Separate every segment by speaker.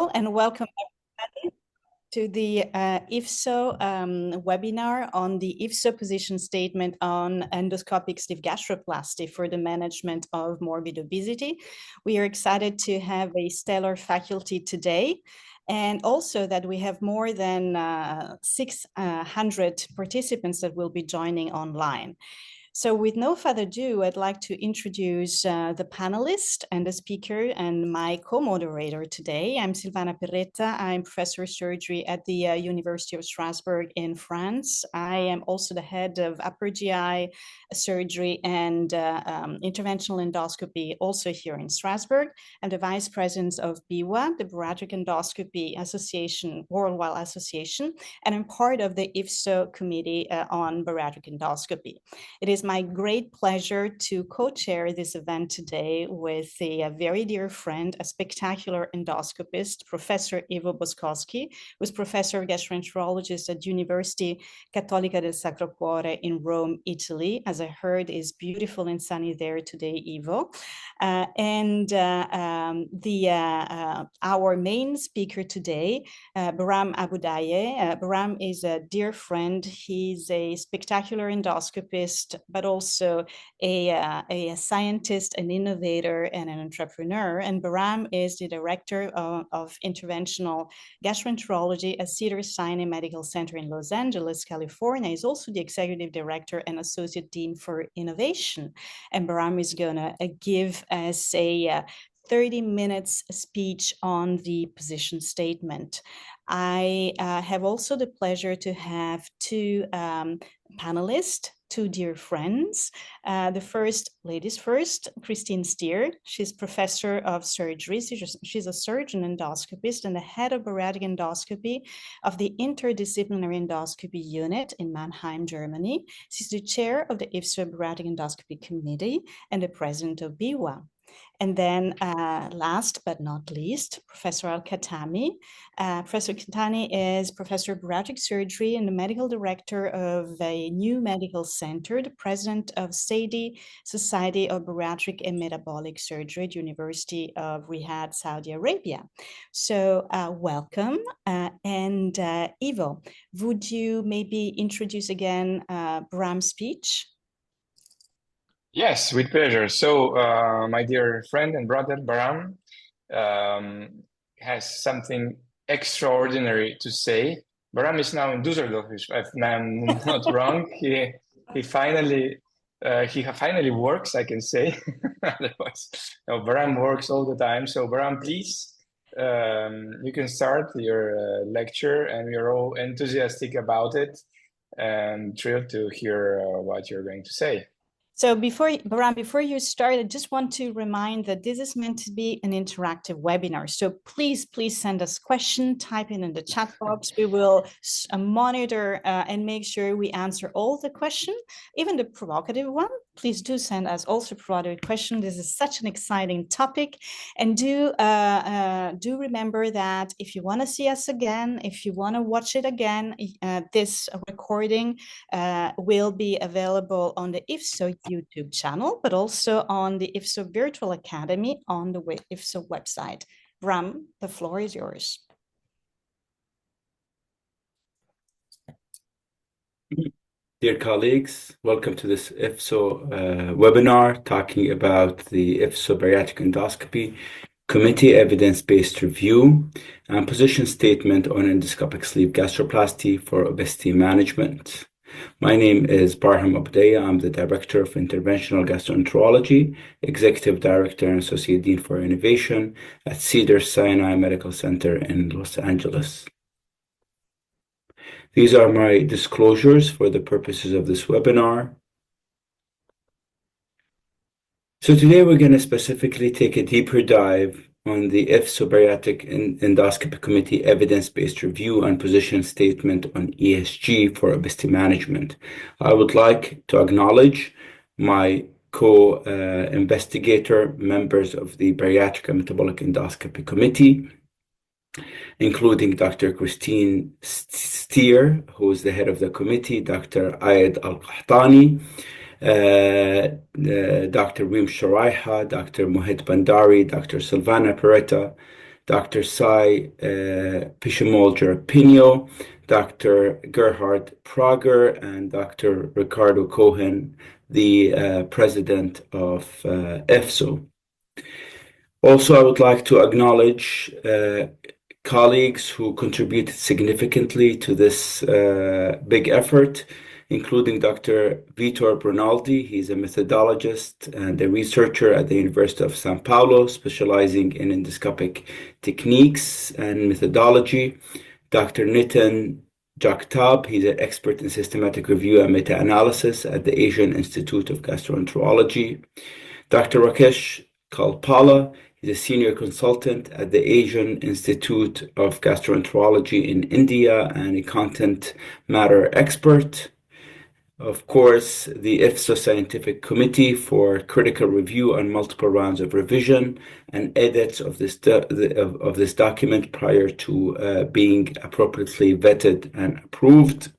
Speaker 1: all, and welcome everybody to the IFSO webinar on the IFSO position statement on endoscopic sleeve gastroplasty for the management of morbid obesity. We are excited to have a stellar faculty today, and also that we have more than 600 participants that will be joining online. So with no further ado, I'd like to introduce the panelist and the speaker and my co-moderator today. I'm Silvana Perretta. I'm professor of surgery at the University of Strasbourg in France. I am also the head of upper GI surgery and interventional endoscopy also here in Strasbourg. I'm the vice president of BIWA, the Bariatric Endoscopy Association, Worldwide Association, and I'm part of the IFSO committee on bariatric endoscopy. It is my great pleasure to co-chair this event today with a very dear friend, a spectacular endoscopist, Professor Ivo Boscoschi, who is professor of gastroenterologist at University Cattolica del Sacro Cuore in Rome, Italy. As I heard, is beautiful and sunny there today, Ivo. Our main speaker today, Bahram Abudaye. Bahram is a dear friend. He's a spectacular endoscopist, but also a scientist, an innovator, and an entrepreneur. And Bahram is the director of interventional gastroenterology at Cedars-Sinai Medical Center in Los Angeles, California. He's also the executive director and associate dean for innovation. And Bahram is going to give us a 30 minutes speech on the position statement. I have also the pleasure to have two panelists, two dear friends. The first, ladies first, Christine Stier. She's professor of surgery. She's a surgeon endoscopist and the head of bariatric endoscopy of the interdisciplinary endoscopy unit in Mannheim, Germany. She's the chair of the IFSO Bariatric Endoscopy Committee and the president of BIWA. And then last but not least, Professor Al-Khatami. Professor Khatami is professor of bariatric surgery and the medical director of a new medical center, the president of SADI, Society of Bariatric and Metabolic Surgery at University of Riyadh, Saudi Arabia. So welcome. And Ivo, would you maybe introduce again Bahram's speech?
Speaker 2: Yes, with pleasure. So my dear friend and brother Bahram has something extraordinary to say. Bahram is now in Düsseldorf, if I'm not wrong. He finally works, I can say. Otherwise, no, Bahram works all the time. So Bahram, please, you can start your lecture, and we're all enthusiastic about it and thrilled to hear what you're going to say.
Speaker 1: So Bahram, before you start, I just want to remind that this is meant to be an interactive webinar. So please send us questions, type in the chat box. We will monitor and make sure we answer all the questions, even the provocative one. Please do send us also provocative questions. This is such an exciting topic. And do remember that if you want to see us again, if you want to watch it again, this recording will be available on the IFSO YouTube channel, but also on the IFSO Virtual Academy on the IFSO website. Bahram, the floor is yours.
Speaker 3: Dear colleagues, welcome to this IFSO webinar talking about the IFSO Bariatric Endoscopy Committee Evidence-Based Review and Position Statement on Endoscopic Sleeve Gastroplasty for Obesity Management. My name is Bahram Abudaye. I'm the Director of Interventional Gastroenterology, Executive Director and Associate Dean for Innovation at Cedars-Sinai Medical Center in Los Angeles. These are my disclosures for the purposes of this webinar. So today we're going to specifically take a deeper dive on the IFSO Bariatric Endoscopy Committee Evidence-Based Review and Position Statement on ESG for Obesity Management. I would like to acknowledge my co-investigator members of the Bariatric and Metabolic Endoscopy Committee, including Dr. Christine Stier, who is the head of the committee, Dr. Ayed Al-Qahtani, Dr. Reem Sharaiha, Dr. Mohit Bandari, Dr. Silvana Perretta, Dr. Sai Pishimolger-Pino, Dr. Gerhard Prager, and Dr. Ricardo Cohen, the president of IFSO. Also, I would like to acknowledge colleagues who contributed significantly to this big effort, including Dr. Vitor Brinaldi. He's a methodologist and a researcher at the University of São Paulo, specializing in endoscopic techniques and methodology. Dr. Nitin Jagtab, he's an expert in systematic review and meta-analysis at the Asian Institute of Gastroenterology. Dr. Rakesh Kalpala, he's a senior consultant at the Asian Institute of Gastroenterology in India and a content matter expert. Of course, the IFSO Scientific Committee for critical review and multiple rounds of revision and edits of this document prior to being appropriately vetted and approved.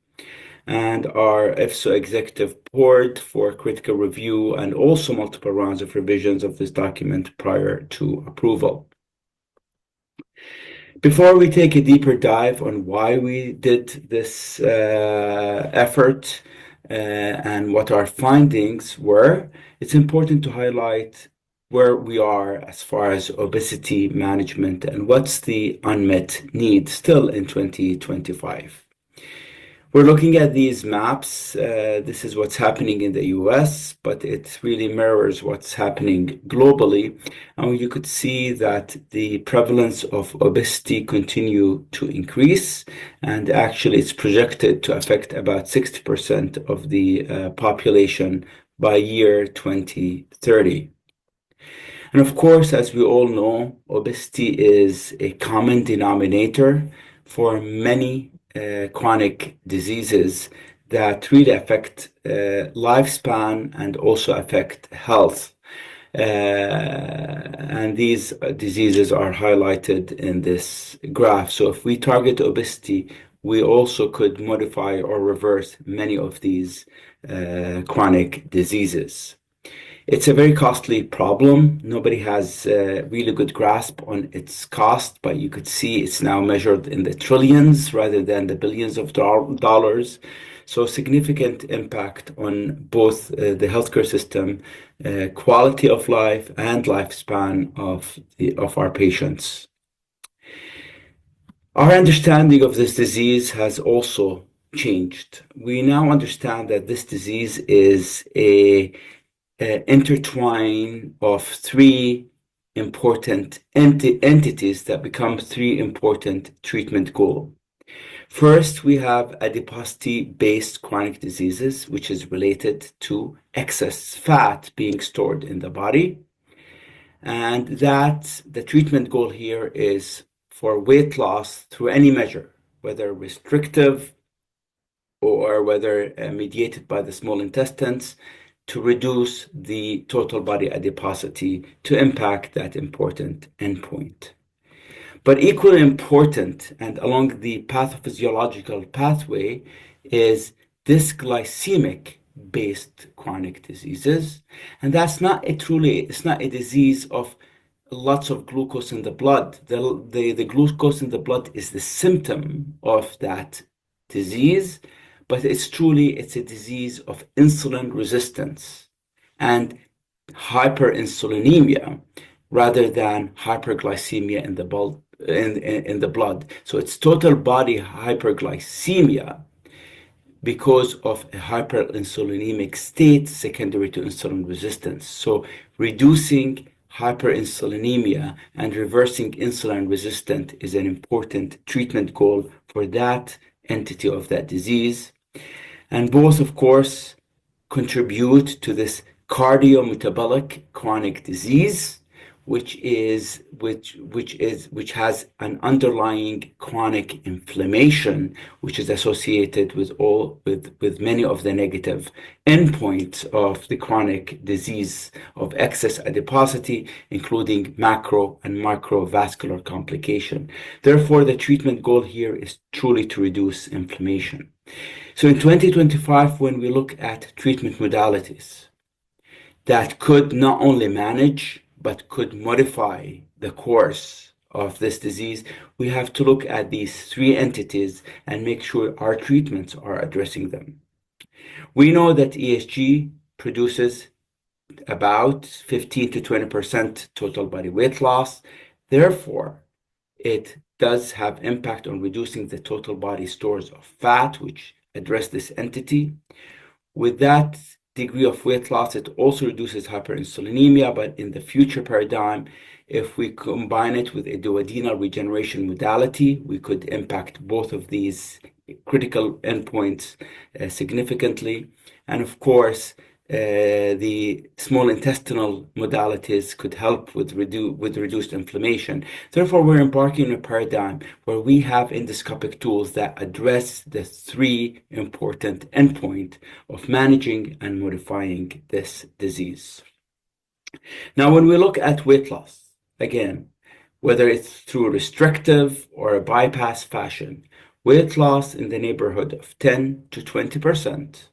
Speaker 3: And our IFSO Executive Board for critical review and also multiple rounds of revisions of this document prior to approval. Before we take a deeper dive on why we did this effort and what our findings were, it's important to highlight where we are as far as obesity management and what's the unmet need still in 2025. We're looking at these maps. This is what's happening in the US, but it really mirrors what's happening globally. And you could see that the prevalence of obesity continue to increase. And actually, it's projected to affect about 60% of the population by year 2030. And of course, as we all know, obesity is a common denominator for many chronic diseases that really affect lifespan and also affect health. And these diseases are highlighted in this graph. So if we target obesity, we also could modify or reverse many of these chronic diseases. It's a very costly problem. Nobody has a really good grasp on its cost, but you could see it's now measured in the trillions rather than the billions of dollars. So significant impact on both the healthcare system, quality of life, and lifespan of our patients. Our understanding of this disease has also changed. We now understand that this disease is a intertwine of three important entities that become three important treatment goals. First, we have adiposity-based chronic diseases, which is related to excess fat being stored in the body. And that the treatment goal here is for weight loss through any measure, whether restrictive or whether mediated by the small intestines, to reduce the total body adiposity to impact that important endpoint. But equally important and along the pathophysiological pathway is dysglycemic based chronic diseases. And that's not it's not a disease of lots of glucose in the blood. The glucose in the blood is the symptom of that disease, but it's a disease of insulin resistance and hyperinsulinemia rather than hyperglycemia in the blood. So it's total body hyperglycemia because of a hyperinsulinemic state secondary to insulin resistance. So reducing hyperinsulinemia and reversing insulin resistance is an important treatment goal for that entity of that disease. And both, of course, contribute to this cardiometabolic chronic disease, which has an underlying chronic inflammation, which is associated with many of the negative endpoints of the chronic disease of excess adiposity, including macro and microvascular complication. Therefore, the treatment goal here is truly to reduce inflammation. So in 2025, when we look at treatment modalities that could not only manage, but could modify the course of this disease, we have to look at these three entities and make sure our treatments are addressing them. We know that ESG produces about 15 to 20% total body weight loss. Therefore, it does have impact on reducing the total body stores of fat, which address this entity. With that degree of weight loss, it also reduces hyperinsulinemia, but in the future paradigm, if we combine it with a duodenal regeneration modality, we could impact both of these critical endpoints significantly. And of course, the small intestinal modalities could help with reduced inflammation. Therefore, we're embarking on a paradigm where we have endoscopic tools that address the three important endpoints of managing and modifying this disease. Now, when we look at weight loss, again, whether it's through a restrictive or a bypass fashion, weight loss in the neighborhood of 10 to 20%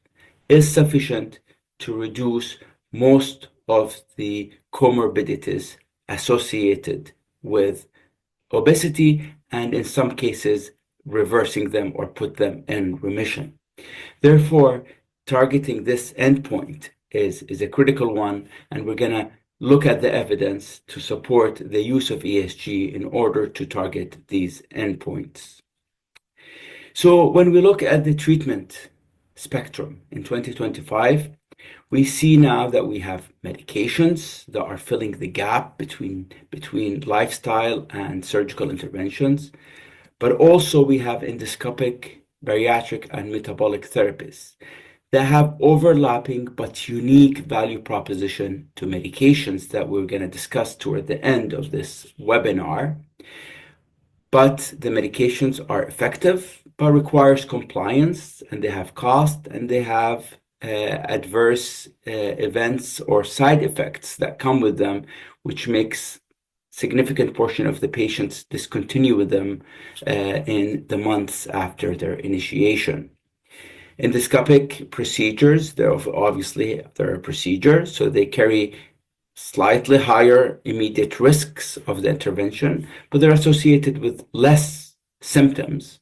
Speaker 3: is sufficient to reduce most of the comorbidities associated with obesity, and in some cases, reversing them or put them in remission. Therefore, targeting this endpoint is a critical one, and we're going to look at the evidence to support the use of ESG in order to target these endpoints. So when we look at the treatment spectrum in 2025, we see now that we have medications that are filling the gap between lifestyle and surgical interventions, but also we have endoscopic, bariatric, and metabolic therapies that have overlapping but unique value proposition to medications that we're going to discuss toward the end of this webinar. But the medications are effective, but requires compliance, and they have cost, and they have adverse events or side effects that come with them, which makes significant portion of the patients discontinue with them in the months after their initiation. Endoscopic procedures, they're a procedure, so they carry slightly higher immediate risks of the intervention, but they're associated with less symptoms,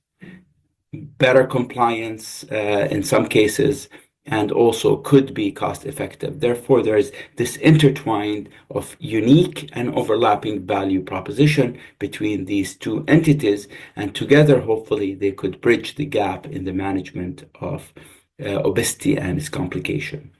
Speaker 3: better compliance in some cases, and also could be cost effective. Therefore, there is this intertwined of unique and overlapping value proposition between these two entities, and together, hopefully, they could bridge the gap in the management of obesity and its complication.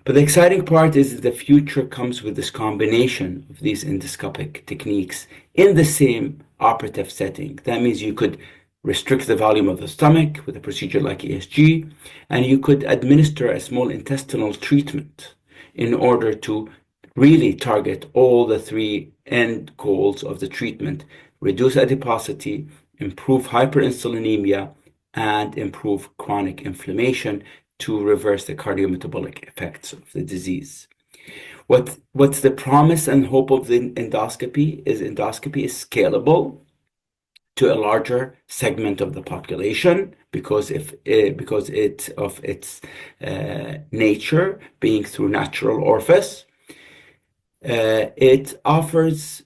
Speaker 3: But the exciting part is that the future comes with this combination of these endoscopic techniques in the same operative setting. That means you could restrict the volume of the stomach with a procedure like ESG, and you could administer a small intestinal treatment in order to really target all the three end goals of the treatment: reduce adiposity, improve hyperinsulinemia, and improve chronic inflammation to reverse the cardiometabolic effects of the disease. What's the promise and hope of the endoscopy is scalable to a larger segment of the population because of its nature being through natural orifice. It offers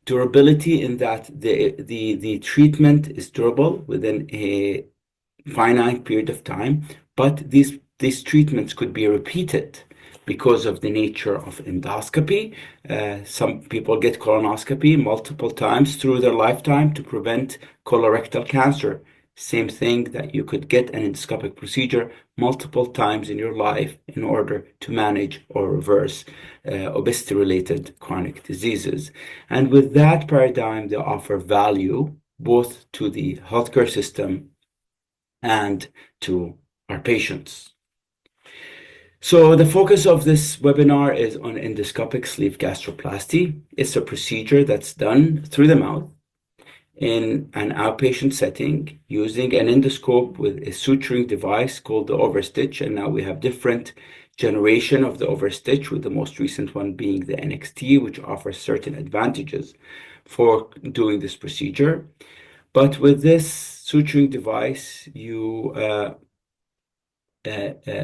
Speaker 3: durability in that the treatment is durable within a finite period of time, but these treatments could be repeated because of the nature of endoscopy. Some people get colonoscopy multiple times through their lifetime to prevent colorectal cancer. Same thing that you could get an endoscopic procedure multiple times in your life in order to manage or reverse obesity-related chronic diseases. And with that paradigm, they offer value both to the healthcare system and to our patients. So the focus of this webinar is on endoscopic sleeve gastroplasty. It's a procedure that's done through the mouth in an outpatient setting using an endoscope with a suturing device called the overstitch. And now we have different generation of the overstitch, with the most recent one being the NXT, which offers certain advantages for doing this procedure. But with this suturing device, you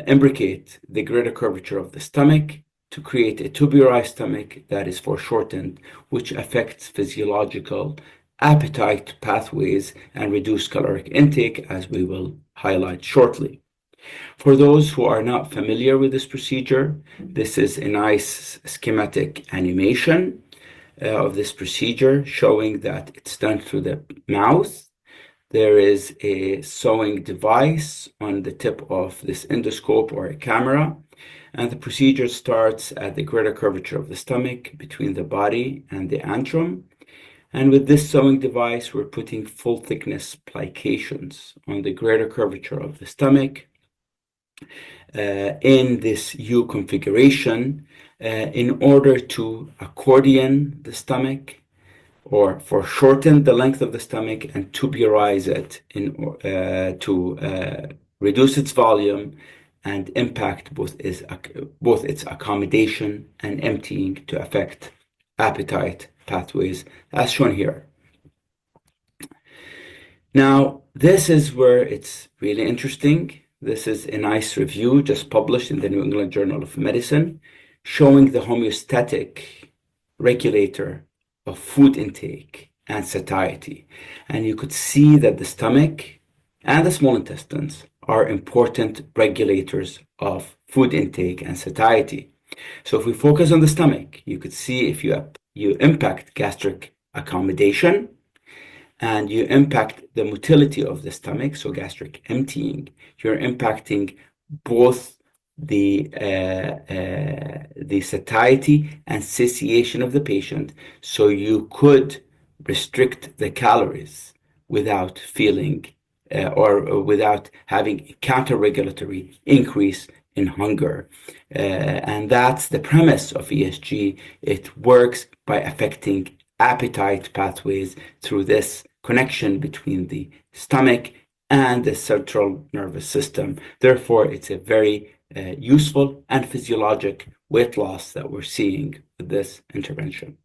Speaker 3: imbricate the greater curvature of the stomach to create a tuburized stomach that is foreshortened, which affects physiological appetite pathways and reduce caloric intake, as we will highlight shortly. For those who are not familiar with this procedure, this is a nice schematic animation of this procedure showing that it's done through the mouth. There is a sewing device on the tip of this endoscope or a camera, and the procedure starts at the greater curvature of the stomach between the body and the antrum. And with this sewing device, we're putting full thickness plications on the greater curvature of the stomach in this U configuration in order to accordion the stomach or foreshorten the length of the stomach and tuburize it to reduce its volume and impact both its accommodation and emptying to affect appetite pathways, as shown here. Now, this is where it's really interesting. This is a nice review just published in the New England Journal of Medicine showing the homeostatic regulator of food intake and satiety. And you could see that the stomach and the small intestines are important regulators of food intake and satiety. So if we focus on the stomach, you could see if you impact gastric accommodation and you impact the motility of the stomach, so gastric emptying, you're impacting both the satiety and satiation of the patient, so you could restrict the calories without feeling or without having a counter-regulatory increase in hunger. And that's the premise of ESG. It works by affecting appetite pathways through this connection between the stomach and the central nervous system. Therefore, it's a very useful and physiologic weight loss that we're seeing with this intervention.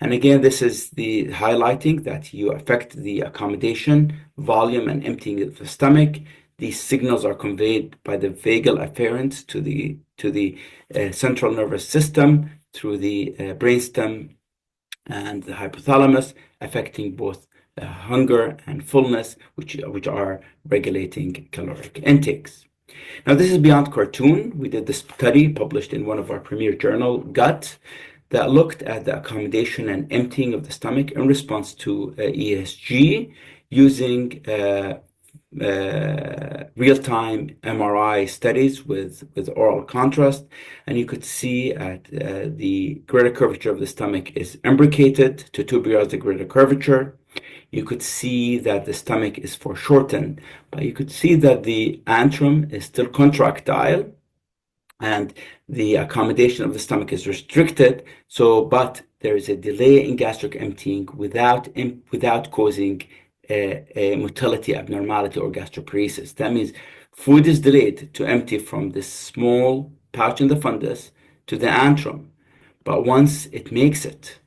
Speaker 3: And again, this is the highlighting that you affect the accommodation, volume, and emptying of the stomach. These signals are conveyed by the vagal afferents to the central nervous system through the brainstem and the hypothalamus, affecting both hunger and fullness, which are regulating caloric intakes. Now, this is beyond cartoon. We did this study published in one of our premier journal, Gut, that looked at the accommodation and emptying of the stomach in response to ESG using real-time MRI studies with oral contrast. And you could see at the greater curvature of the stomach is imbricated to tuburize the greater curvature. You could see that the stomach is foreshortened, but you could see that the antrum is still contractile and the accommodation of the stomach is restricted. But there is a delay in gastric emptying without causing a motility abnormality or gastroparesis. That means food is delayed to empty from this small pouch in the fundus to the antrum. But once it makes it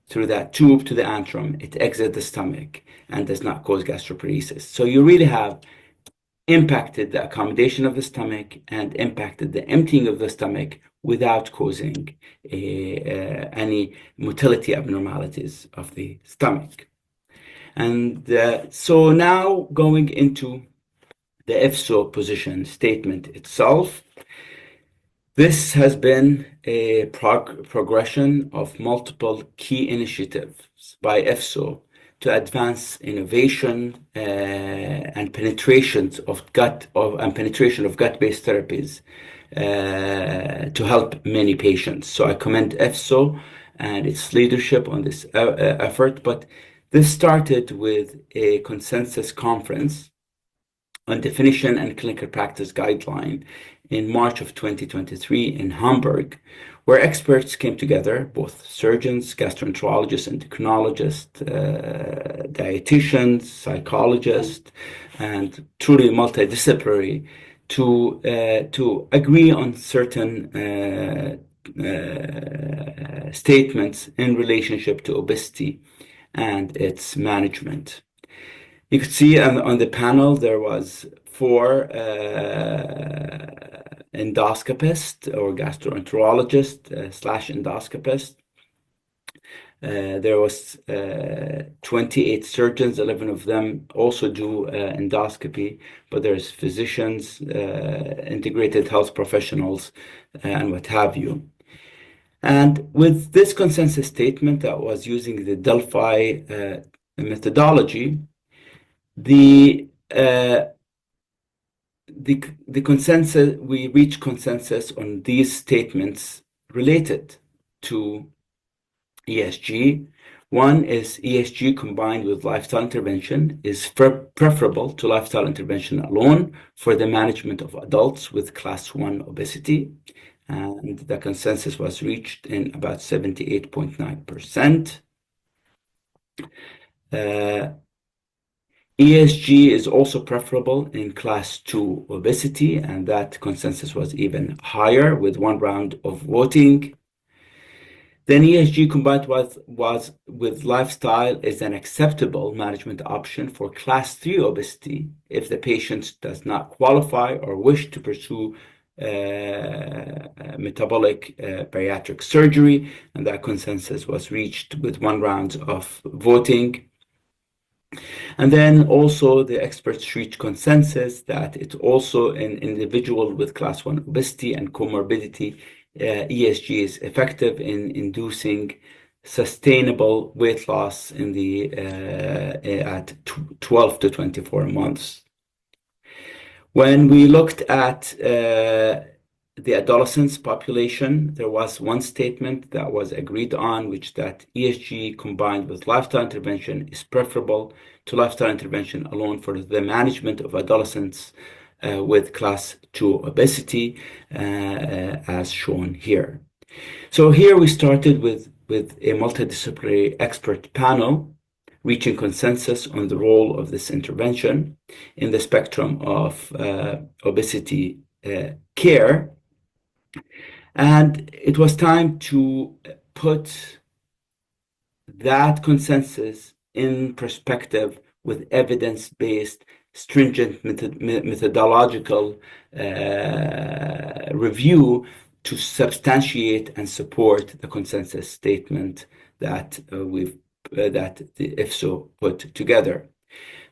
Speaker 3: through that tube to the antrum, it exits the stomach and does not cause gastroparesis. So you really have impacted the accommodation of the stomach and impacted the emptying of the stomach without causing any motility abnormalities of the stomach. And so now going into the IFSO position statement itself, this has been a progression of multiple key initiatives by IFSO to advance innovation and penetration of gut-based therapies to help many patients. So I commend IFSO and its leadership on this effort, but this started with a consensus conference on definition and clinical practice guideline in March of 2023 in Hamburg, where experts came together, both surgeons, gastroenterologists, endocrinologists, dietitians, psychologists, and truly multidisciplinary to agree on certain statements in relationship to obesity and its management. You could see on the panel there was 4 endoscopist or gastroenterologist slash endoscopist. There was 28 surgeons, 11 of them also do endoscopy, but there's physicians, integrated health professionals, and what have you. And with this consensus statement that was using the Delphi methodology, the consensus, we reached consensus on these statements related to ESG. One is ESG combined with lifestyle intervention is preferable to lifestyle intervention alone for the management of adults with class 1 obesity. And the consensus was reached in about 78.9%. ESG is also preferable in class 2 obesity, and that consensus was even higher with one round of voting. Then ESG combined with lifestyle is an acceptable management option for class 3 obesity if the patient does not qualify or wish to pursue metabolic bariatric surgery, and that consensus was reached with one round of voting. And then also the experts reached consensus that it also in individual with class 1 obesity and comorbidity, ESG is effective in inducing sustainable weight loss in the at 12 to 24 months. When we looked at the adolescents population, there was one statement that was agreed on, which that ESG combined with lifestyle intervention is preferable to lifestyle intervention alone for the management of adolescents with class 2 obesity, as shown here. So here we started with a multidisciplinary expert panel reaching consensus on the role of this intervention in the spectrum of obesity care. And it was time to put that consensus in perspective with evidence-based, stringent methodological review to substantiate and support the consensus statement that that the IFSO put together.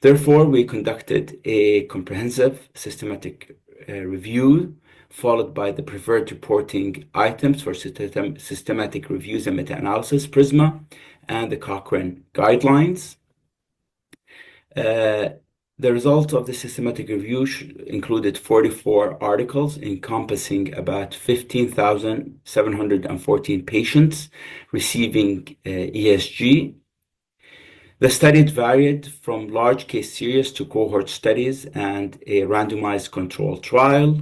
Speaker 3: Therefore, we conducted a comprehensive systematic review, followed by the preferred reporting items for systematic reviews and meta-analysis, PRISMA, and the Cochrane guidelines. The results of the systematic review included 44 articles encompassing about 15,714 patients receiving ESG. The studies varied from large case series to cohort studies and a randomized control trial.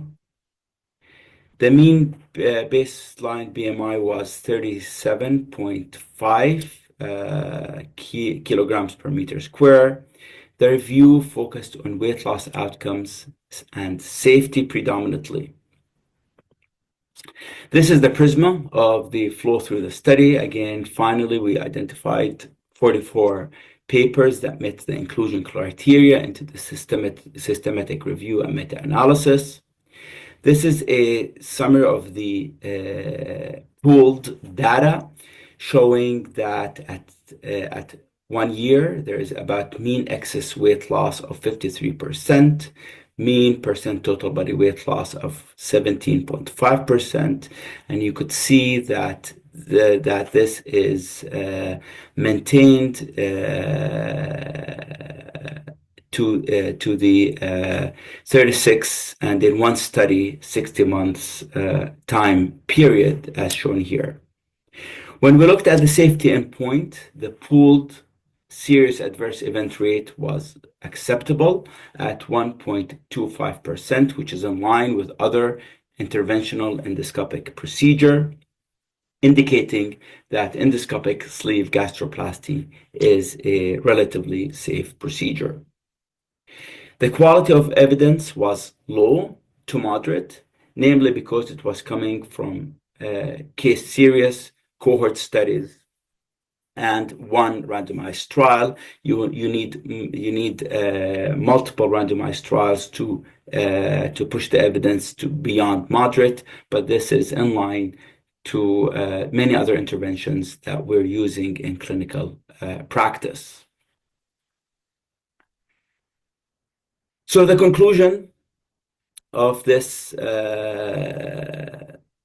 Speaker 3: The mean baseline BMI was 37.5 kilograms per meter square. The review focused on weight loss outcomes and safety predominantly. This is the prisma of the flow through the study. Again, finally, we identified 44 papers that met the inclusion criteria into the systematic review and meta-analysis. This is a summary of the pooled data showing that at 1 year, there is about mean excess weight loss of 53%, mean percent total body weight loss of 17.5%. And you could see that that this is maintained to the 36 and in one study 60 months time period as shown here. When we looked at the safety endpoint, the pooled serious adverse event rate was acceptable at 1.25%, which is in line with other interventional endoscopic procedure, indicating that endoscopic sleeve gastroplasty is a relatively safe procedure. The quality of evidence was low to moderate, namely because it was coming from case series cohort studies and one randomized trial. You need multiple randomized trials to push the evidence to beyond moderate, but this is in line to many other interventions that we're using in clinical practice. So the conclusion of this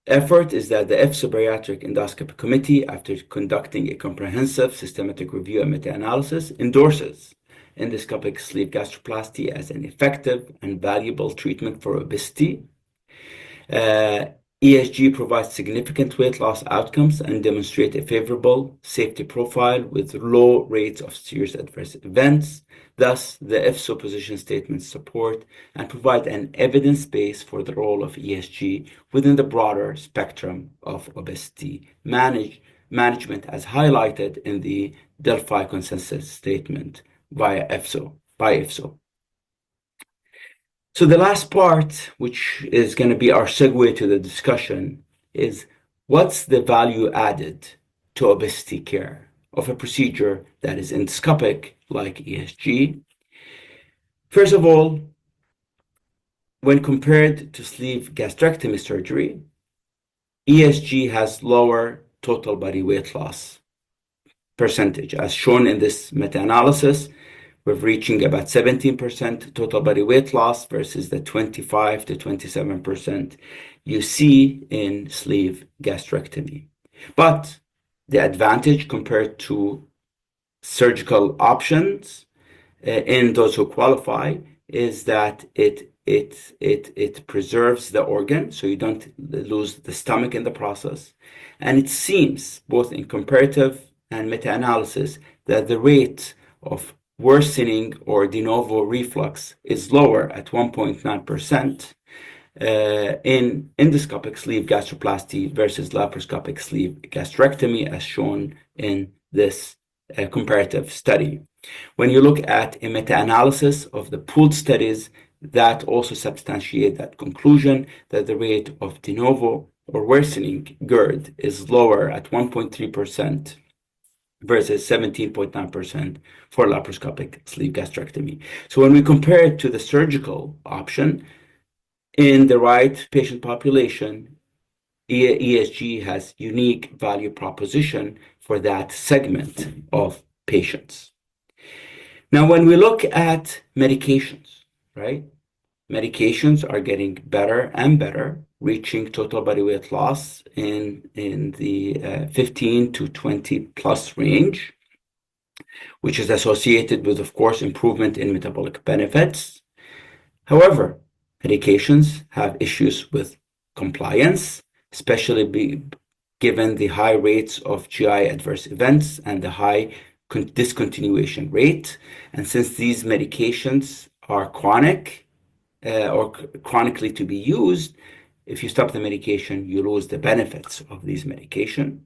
Speaker 3: effort is that the IFSO Bariatric Endoscopy Committee, after conducting a comprehensive systematic review and meta-analysis, endorses endoscopic sleeve gastroplasty as an effective and valuable treatment for obesity. ESG provides significant weight loss outcomes and demonstrate a favorable safety profile with low rates of serious adverse events. Thus, the IFSO position statements support and provide an evidence base for the role of ESG within the broader spectrum of obesity management, as highlighted in the Delphi consensus statement by IFSO. So the last part, which is going to be our segue to the discussion, is what's the value added to obesity care of a procedure that is endoscopic like ESG? First of all, when compared to sleeve gastrectomy surgery, ESG has lower total body weight loss percentage, as shown in this meta-analysis. We're reaching about 17% total body weight loss versus the 25 to 27% you see in sleeve gastrectomy. But the advantage compared to surgical options in those who qualify is that it preserves the organ, so you don't lose the stomach in the process. And it seems, both in comparative and meta-analysis, that the rate of worsening or de novo reflux is lower at 1.9% in endoscopic sleeve gastroplasty versus laparoscopic sleeve gastrectomy, as shown in this comparative study. When you look at a meta-analysis of the pooled studies, that also substantiate that conclusion that the rate of de novo or worsening GERD is lower at 1.3% versus 17.9% for laparoscopic sleeve gastrectomy. So when we compare it to the surgical option, in the right patient population, ESG has unique value proposition for that segment of patients. Now, when we look at medications, right? Medications are getting better and better, reaching total body weight loss in the 15 to 20 plus range, which is associated with, of course, improvement in metabolic benefits. However, medications have issues with compliance, especially given the high rates of GI adverse events and the high discontinuation rate. And since these medications are chronic or chronically to be used, if you stop the medication, you lose the benefits of these medications.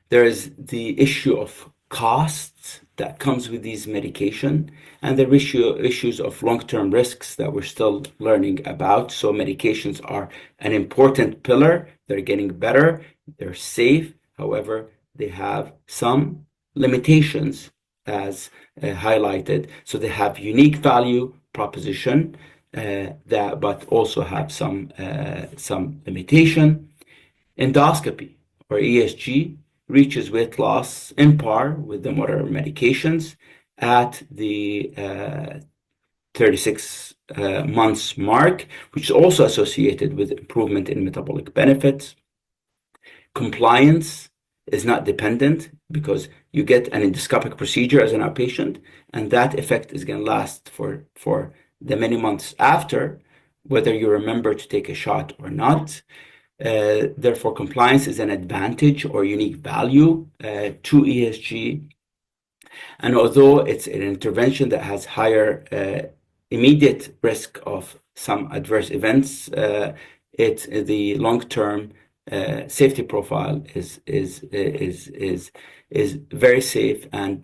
Speaker 3: There is the issue of costs that comes with these medication, and the issues of long-term risks that we're still learning about. So medications are an important pillar. They're getting better. They're safe. However, they have some limitations as highlighted. So they have unique value proposition but also have some limitation. Endoscopy or ESG reaches weight loss in par with the moderate medications at the 36 months mark, which is also associated with improvement in metabolic benefits. Compliance is not dependent because you get an endoscopic procedure as an outpatient, and that effect is going to last for the many months after, whether you remember to take a shot or not. Therefore, compliance is an advantage or unique value to ESG. And although it's an intervention that has higher immediate risk of some adverse events, the long-term safety profile is very safe and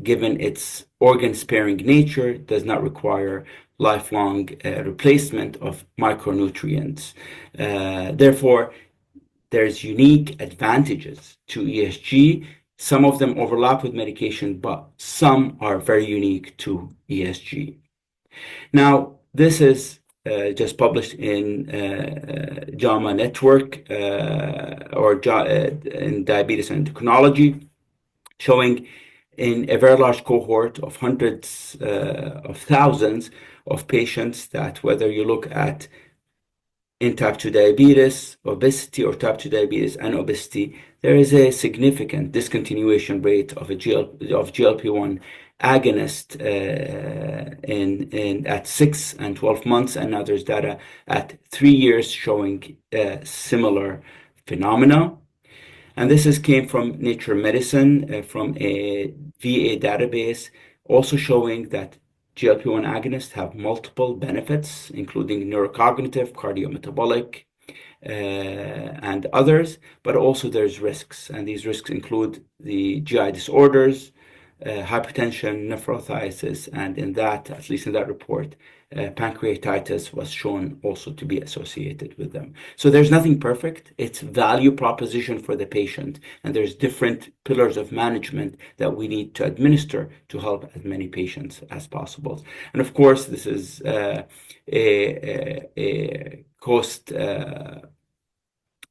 Speaker 3: given its organ-sparing nature, does not require lifelong replacement of micronutrients. Therefore, there's unique advantages to ESG Some of them overlap with medication, but some are very unique to ESG. Now, this is just published in JAMA Network in Diabetes and Endocrinology, showing in a very large cohort of hundreds of thousands of patients that whether you look at in type 2 diabetes, obesity, or type 2 diabetes and obesity, there is a significant discontinuation rate of GLP-1 agonist at 6 and 12 months, and now there's data at 3 years showing similar phenomena. And this came from Nature Medicine, from a VA database, also showing that GLP-1 agonists have multiple benefits, including neurocognitive, cardiometabolic, and others, but also there's risks. And these risks include the GI disorders, hypertension, nephropathy, and in that, at least in that report, pancreatitis was shown also to be associated with them. So there's nothing perfect. It's value proposition for the patient, and there's different pillars of management that we need to administer to help as many patients as possible. And of course, this is a cost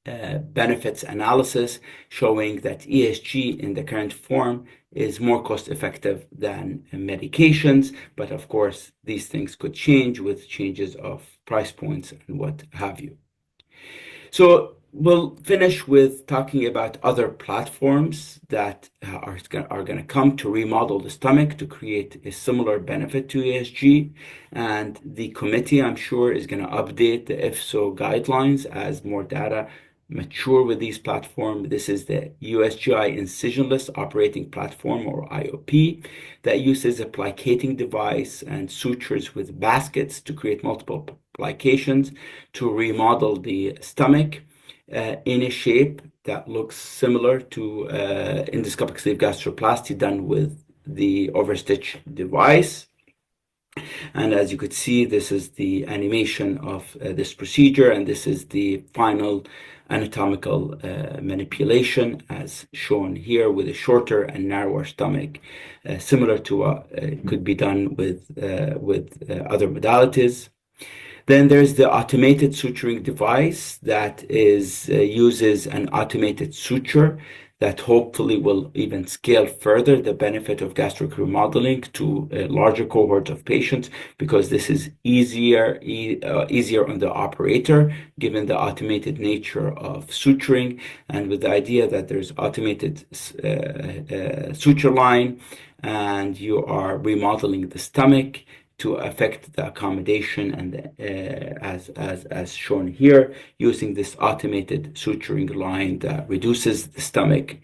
Speaker 3: benefits analysis showing that ESG in the current form is more cost effective than medications, but of course these things could change with changes of price points and what have you. So we'll finish with talking about other platforms that are going to come to remodel the stomach to create a similar benefit to ESG. And the committee, I'm sure, is going to update the IFSO guidelines as more data mature with these platforms. This is the USGI incisionless operating platform, or IOP, that uses a plicating device and sutures with baskets to create multiple plications to remodel the stomach in a shape that looks similar to endoscopic sleeve gastroplasty done with the overstitch device. And as you could see, this is the animation of this procedure, and this is the final anatomical manipulation as shown here with a shorter and narrower stomach, similar to what could be done with other modalities. Then there's the automated suturing device that uses an automated suture that hopefully will even scale further the benefit of gastric remodeling to a larger cohort of patients, because this is easier on the operator given the automated nature of suturing, and with the idea that there's automated suture line and you are remodeling the stomach to affect the accommodation, and as shown here, using this automated suturing line that reduces the stomach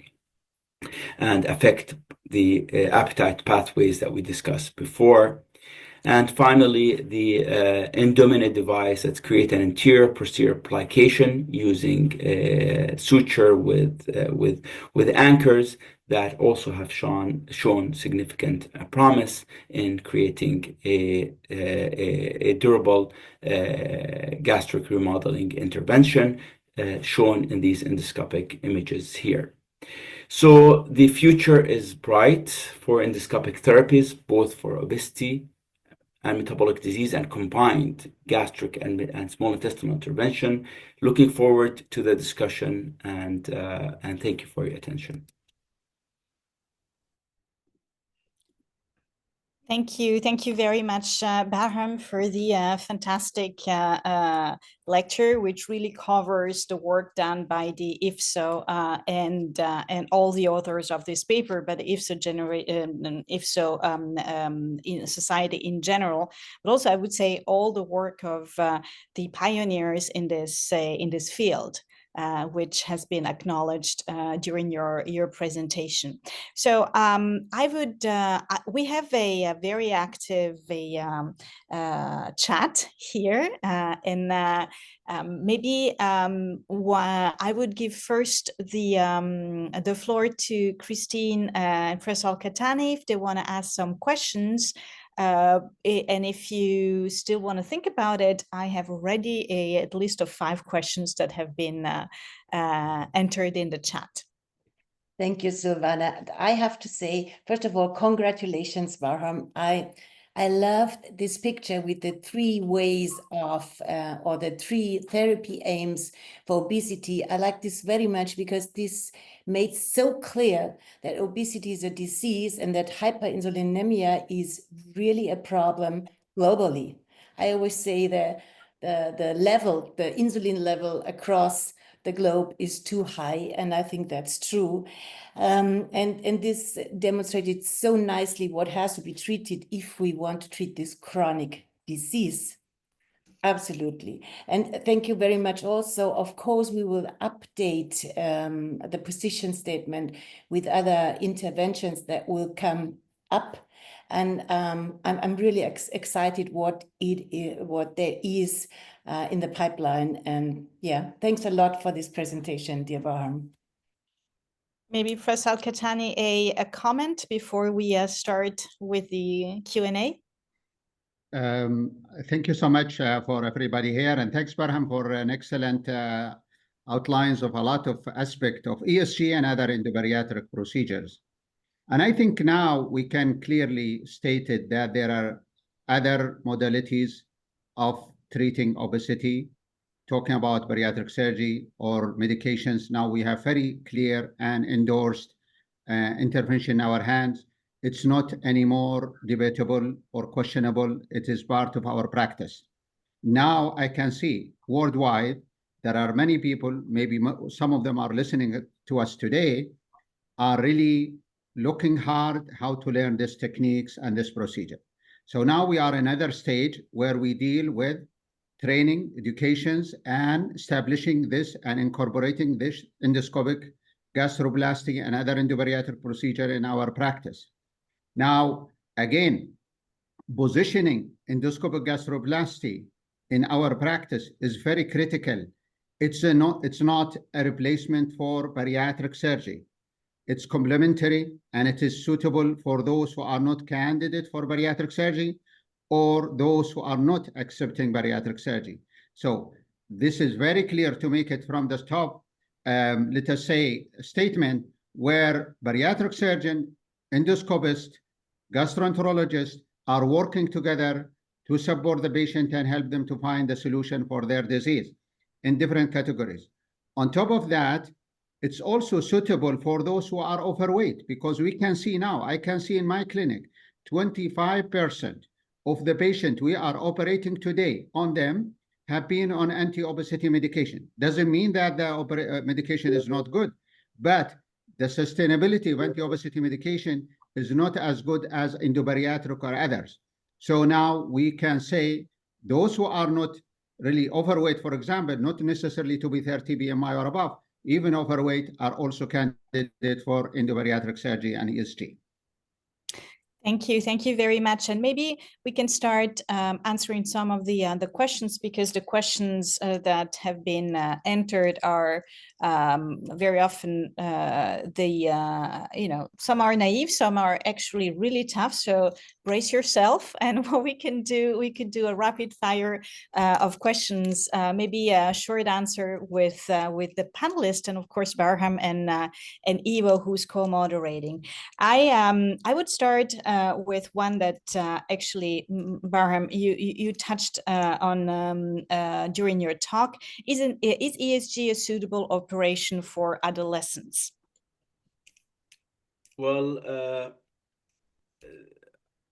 Speaker 3: and affect the appetite pathways that we discussed before. And finally, the Indomine device that's create an anterior posterior plication using suture with anchors that also have shown significant promise in creating a durable gastric remodeling intervention shown in these endoscopic images here. So the future is bright for endoscopic therapies, both for obesity and metabolic disease and combined gastric and small intestinal intervention. Looking forward to the discussion, and thank you for your attention.
Speaker 1: Thank you very much, Bahram, for the fantastic lecture, which really covers the work done by the IFSO and all the authors of this paper, but the IFSO in society in general, but also I would say all the work of the pioneers in this field. Which has been acknowledged during your presentation. So we have a very active chat here, and maybe I would give first the floor to Christine and Faisal Katani if they want to ask some questions. And if you still want to think about it, I have already a list of 5 questions that have been entered in the chat.
Speaker 4: Thank you, Silvana. I have to say, first of all, congratulations, Barham. I loved this picture with the three ways of, or the three therapy aims for obesity. I like this very much because this made so clear that obesity is a disease and that hyperinsulinemia is really a problem globally. I always say the insulin level across the globe is too high, and I think that's true. And this demonstrated so nicely what has to be treated if we want to treat this chronic disease. Absolutely. And thank you very much also. Of course, we will update the position statement with other interventions that will come up. And I'm really excited what there is in the pipeline. And yeah, thanks a lot for this presentation, dear Barham.
Speaker 1: Maybe Professor Al-Kattani, a comment before we start with the Q&A?
Speaker 5: Thank you so much for everybody here, and thanks, Barham, for an excellent outlines of a lot of aspects of ESG and other endobariatric procedures. And I think now we can clearly state it that there are other modalities of treating obesity, talking about bariatric surgery or medications. Now we have very clear and endorsed intervention in our hands. It's not anymore debatable or questionable. It is part of our practice. Now I can see worldwide, there are many people, maybe some of them are listening to us today, are really looking hard how to learn these techniques and this procedure. So now we are in another stage where we deal with training, educations, and establishing this and incorporating this endoscopic gastroplasty and other endobariatric procedure in our practice. Now, again, positioning endoscopic gastroplasty in our practice is very critical. It's not a replacement for bariatric surgery. It's complementary, and it is suitable for those who are not candidate for bariatric surgery or those who are not accepting bariatric surgery. So this is very clear to make it from the top, let us say, statement where bariatric surgeon, endoscopist, gastroenterologist are working together to support the patient and help them to find a solution for their disease in different categories. On top of that, it's also suitable for those who are overweight, because we can see now, I can see in my clinic, 25% of the patient we are operating today on them have been on anti-obesity medication. Doesn't mean that the medication is not good, but the sustainability of anti-obesity medication is not as good as endobariatric or others. So now we can say those who are not really overweight, for example, not necessarily to be 30 BMI or above, even overweight are also candidates for endobariatric surgery and ESG.
Speaker 1: Thank you very much. And maybe we can start answering some of the questions, because the questions that have been entered are very often some are naive, some are actually really tough. So brace yourself, and what we can do a rapid fire of questions, maybe a short answer with the panelists, and of course Barham and Ivo, who's co-moderating. I would start with one that actually, Barham, you touched on during your talk. Is ESG a suitable operation for adolescents?
Speaker 3: Well,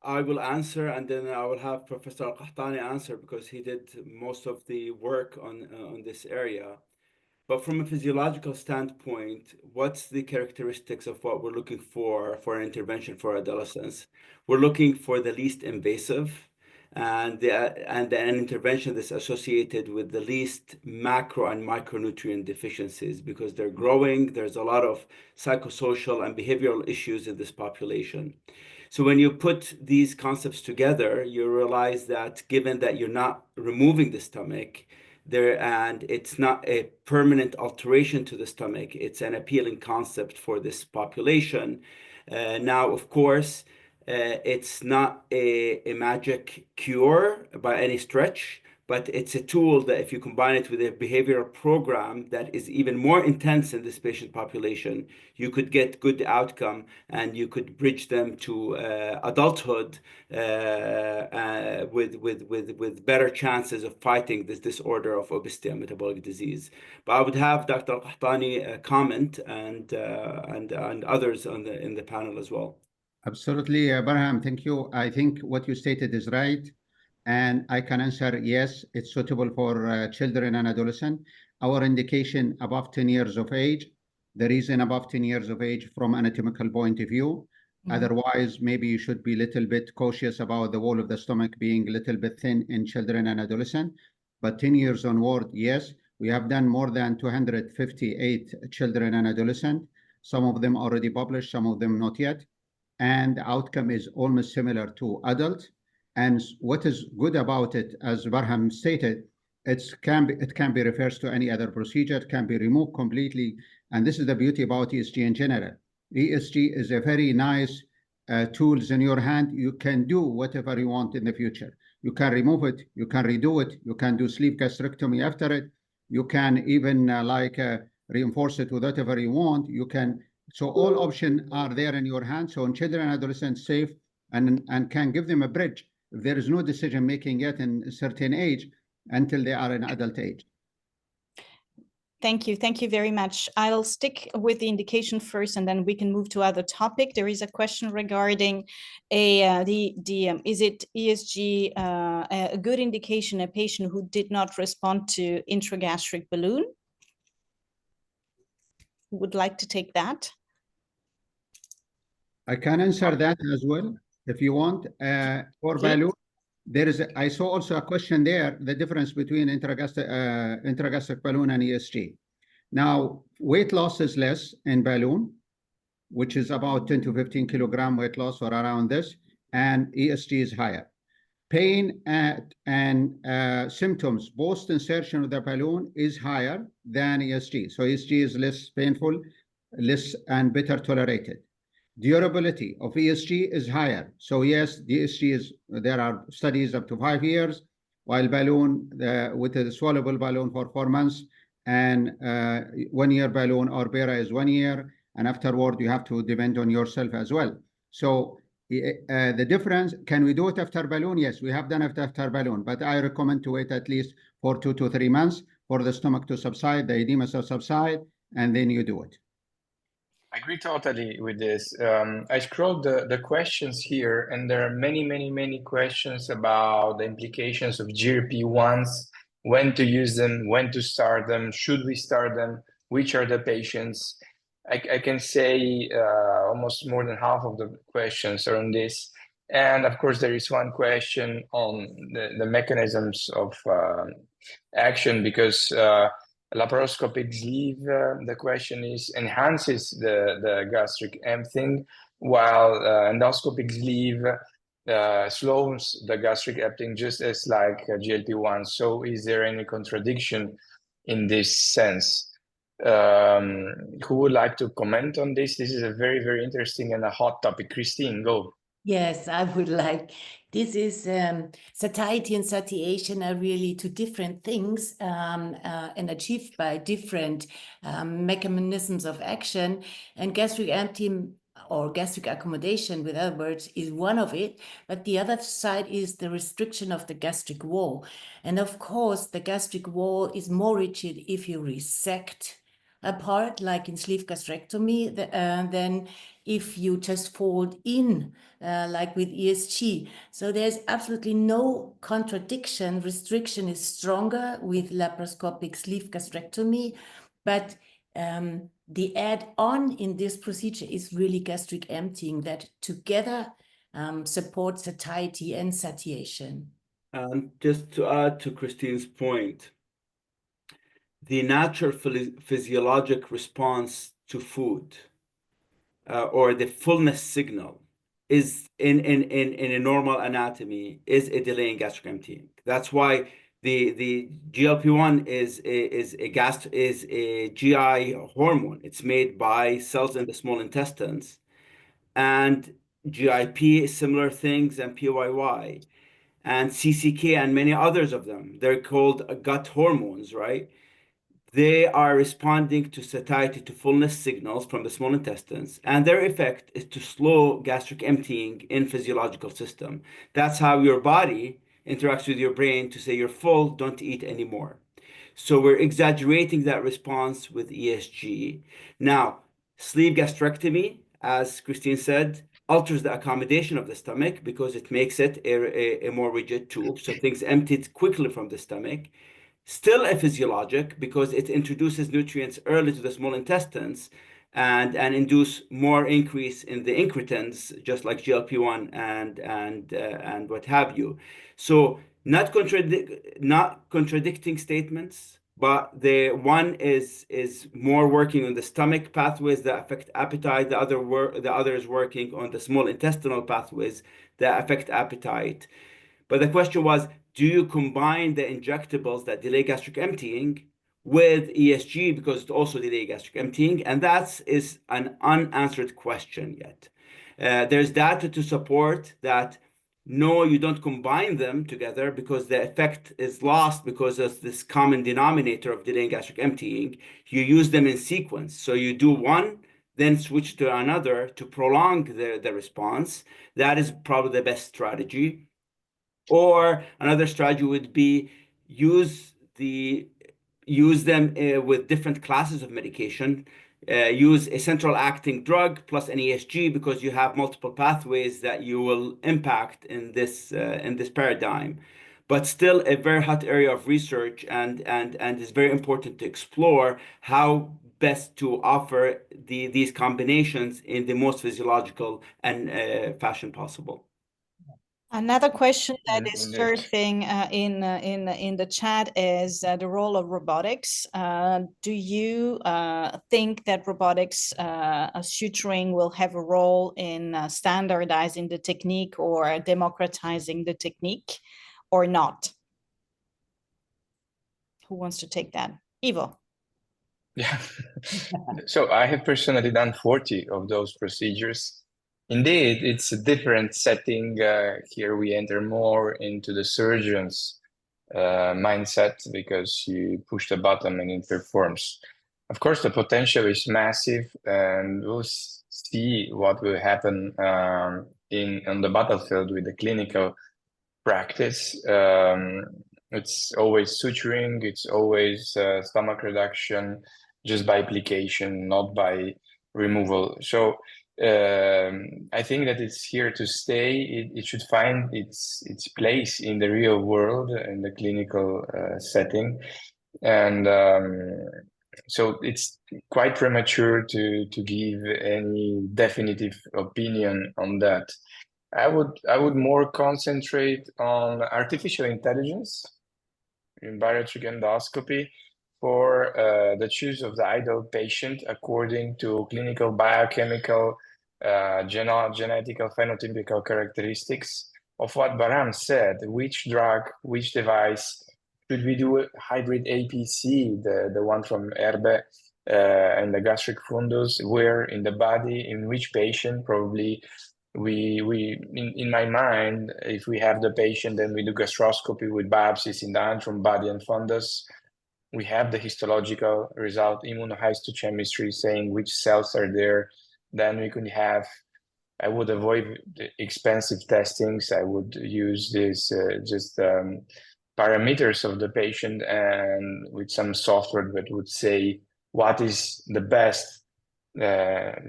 Speaker 3: I will answer, and then I will have Professor Al-Qahtani answer, because he did most of the work on this area. But from a physiological standpoint, what's the characteristics of what we're looking for an intervention for adolescents? We're looking for the least invasive and an intervention that's associated with the least macro and micronutrient deficiencies, because they're growing. There's a lot of psychosocial and behavioral issues in this population. So when you put these concepts together, you realize that given that you're not removing the stomach, and it's not a permanent alteration to the stomach, it's an appealing concept for this population. Now, of course, it's not a magic cure by any stretch, but it's a tool that if you combine it with a behavioral program that is even more intense in this patient population, you could get good outcome and you could bridge them to adulthood with better chances of fighting this disorder of obesity and metabolic disease. But I would have Dr. Qahtani comment and others in the panel as well.
Speaker 5: Absolutely, Barham, thank you. I think what you stated is right. And I can answer yes, it's suitable for children and adolescents. Our indication above 10 years of age, the reason above 10 years of age from anatomical point of view. Otherwise, maybe you should be a little bit cautious about the wall of the stomach being a little bit thin in children and adolescents. But 10 years onward, yes, we have done more than 258 children and adolescents. Some of them already published, some of them not yet. And the outcome is almost similar to adults. And what is good about it, as Barham stated, it can be referred to any other procedure, it can be removed completely. And this is the beauty about ESG in general. ESG is a very nice tools in your hand. You can do whatever you want in the future. You can remove it, you can redo it, you can do sleeve gastrectomy after it. You can even reinforce it with whatever you want. You can. So all options are there in your hand. So in children and adolescents, safe and can give them a bridge if there is no decision making yet in a certain age until they are in adult age.
Speaker 1: Thank you. Thank you very much. I'll stick with the indication first, and then we can move to other topic. There is a question regarding is it ESG a good indication a patient who did not respond to intragastric balloon? Who would like to take that?
Speaker 5: I can answer that as well if you want. For balloon, I saw also a question there, the difference between intragastric balloon and ESG. Now, weight loss is less in balloon, which is about 10 to 15 kilogram weight loss or around this, and ESG is higher. Pain and symptoms, post-insertion of the balloon is higher than ESG. So ESG is less painful, less and better tolerated. Durability of ESG is higher. So yes, the ESG there are studies up to 5 years, while balloon with a swallowable balloon for 4 months, and 1 year balloon or Bera is 1 year, and afterward you have to depend on yourself as well. So the difference, can we do it after balloon? Yes, we have done it after balloon, but I recommend to wait at least for 2 to 3 months for the stomach to subside, the edema to subside, and then you do it.
Speaker 2: I agree totally with this. I scrolled the questions here, and there are many questions about the implications of GLP-1s, when to use them, when to start them, should we start them, which are the patients. I can say almost more than half of the questions are on this. And of course, there is one question on the mechanisms of action, because laparoscopic sleeve, the question is, enhances the gastric emptying, while endoscopic sleeve slows the gastric emptying, just as like GLP-1. So is there any contradiction in this sense? Who would like to comment on this? This is a very interesting and a hot topic. Christine, go.
Speaker 4: Yes, I would like. This is satiety and satiation are really two different things and achieved by different mechanisms of action. And gastric emptying or gastric accommodation, with other words, is one of it. But the other side is the restriction of the gastric wall. And of course, the gastric wall is more rigid if you resect a part, like in sleeve gastrectomy, than if you just fold in, like with ESG. So there's absolutely no contradiction. Restriction is stronger with laparoscopic sleeve gastrectomy, but the add-on in this procedure is really gastric emptying that together supports satiety and satiation.
Speaker 3: Just to add to Christine's point, the natural physiologic response to food or the fullness signal is in a normal anatomy is a delay in gastric emptying. That's why the GLP-1 is a GI hormone. It's made by cells in the small intestines, and GIP is similar things, and PYY. and CCK and many others of them. They're called gut hormones, right? They are responding to satiety to fullness signals from the small intestines, and their effect is to slow gastric emptying in physiological system. That's how your body interacts with your brain to say you're full, don't eat anymore. So we're exaggerating that response with ESG. Now, sleeve gastrectomy, as Christine said, alters the accommodation of the stomach because it makes it a more rigid tube, so things emptied quickly from the stomach. Still a physiologic because it introduces nutrients early to the small intestines and induce more increase in the incretins, just like GLP-1 and what have you. So not contradicting statements, but the one is more working on the stomach pathways that affect appetite. The other is working on the small intestinal pathways that affect appetite. But the question was, do you combine the injectables that delay gastric emptying with ESG because it also delays gastric emptying? And that is an unanswered question yet. There's data to support that no, you don't combine them together because the effect is lost because of this common denominator of delaying gastric emptying. You use them in sequence. So you do one, then switch to another to prolong the response. That is probably the best strategy. Or another strategy would be use them with different classes of medication. Use a central acting drug plus an ESG because you have multiple pathways that you will impact in this paradigm. But still a very hot area of research and it's very important to explore how best to offer these combinations in the most physiological and fashion possible.
Speaker 1: Another question that is surfing in the chat is the role of robotics. Do you think that robotics suturing will have a role in standardizing the technique or democratizing the technique or not? Who wants to take that? Ivo.
Speaker 2: Yeah. So I have personally done 40 of those procedures. Indeed, it's a different setting. Here we enter more into the surgeon's mindset because you push the button and it performs. Of course, the potential is massive, and we'll see what will happen on the battlefield with the clinical practice. It's always suturing, it's always stomach reduction, just by application, not by removal. So I think that it's here to stay. It should find its place in the real world, in the clinical setting. And so it's quite premature to give any definitive opinion on that. I would more concentrate on artificial intelligence in bariatric endoscopy for the choice of the ideal patient according to clinical, biochemical, genetical, phenotypical characteristics of what Bahram said. Which drug, which device? Should we do a hybrid APC, the one from Erbe and the gastric fundus? Where in the body, in which patient? Probably in my mind, if we have the patient, then we do gastroscopy with biopsies in the antrum, body, and fundus. We have the histological result, immunohistochemistry saying which cells are there. Then we could have, I would avoid the expensive testings. I would use this parameters of the patient and with some software that would say what is the best